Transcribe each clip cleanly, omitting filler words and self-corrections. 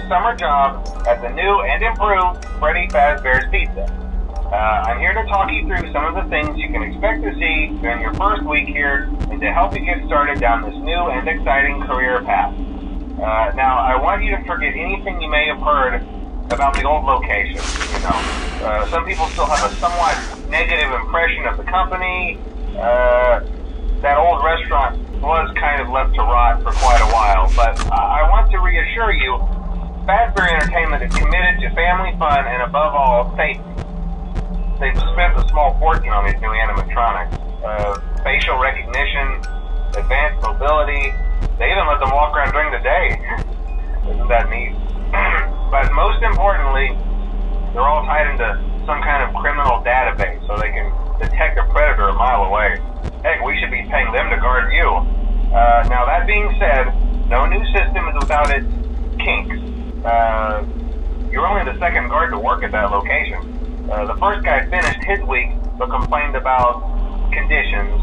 summer job at the new and improved Freddy Fazbear's Pizza. I'm here to talk you through some of the things you can expect to see during your first week here and to help you get started down this new and exciting career path. Now, I want you to forget anything you may have heard about the old location. Some people still have a somewhat negative impression of the company. That old restaurant was kind of left to rot for quite a while, but I want to reassure you, Fazbear Entertainment is committed to family fun and above all, safety. They've spent a small fortune on these new animatronics. Facial recognition, advanced mobility, they even let them walk around during the day. Isn't that neat? But most importantly, they're all tied into some kind of criminal database so they can detect a predator a mile away. Heck, we should be paying them to guard you. Now that being said, no new system is without its kinks. You're only the second guard to work at that location. The first guy finished his week but complained about conditions.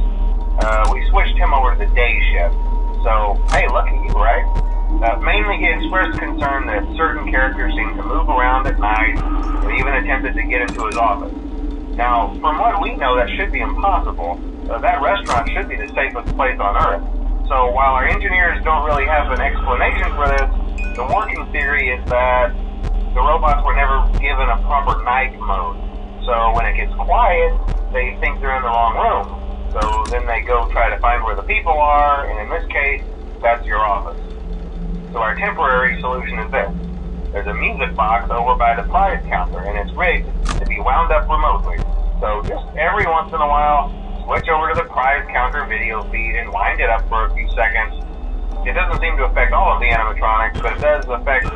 We switched him over to the day shift. So, hey, lucky you, right? Mainly he expressed concern that certain characters seemed to move around at night and even attempted to get into his office. Now, from what we know, that should be impossible. That restaurant should be the safest place on Earth. So while our engineers don't really have an explanation for this, the working theory is that the robots were never given a proper night mode. So when it gets quiet, they think they're in the wrong room. So then they go try to find where the people are, and in this case, that's your office. So our temporary solution is this. There's a music box over by the prize counter, and it's rigged to be wound up remotely. So just every once in a while, switch over to the prize counter video feed and wind it up for a few seconds. It doesn't seem to affect all of the animatronics, but it does affect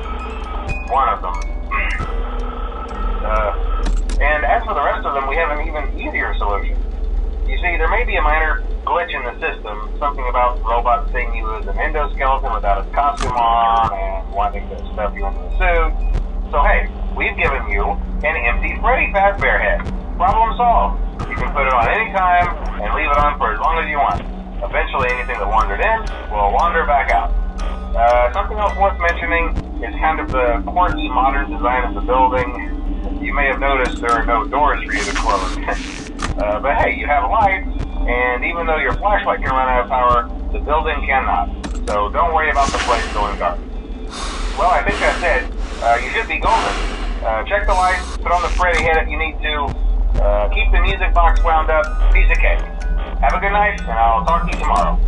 one of them. And as for the rest of them, we have an even easier solution. You see, there may be a minor glitch in the system, something about robots seeing you as an endoskeleton without a costume on and wanting to stuff you into the suit. So hey, we've given you an empty Freddy Fazbear head. Problem solved. You can put it on any time and leave it on for as long as you want. Eventually anything that wandered in will wander back out. Something else worth mentioning is kind of the quirky modern design of the building. You may have noticed there are no doors for you to close. But hey, you have lights, and even though your flashlight can run out of power, the building cannot. So don't worry about the place going dark. Well, I think that's it. You should be golden. Check the lights, put on the Freddy head if you need to. Keep the music box wound up. Piece of cake. Have a good night, and I'll talk to you tomorrow.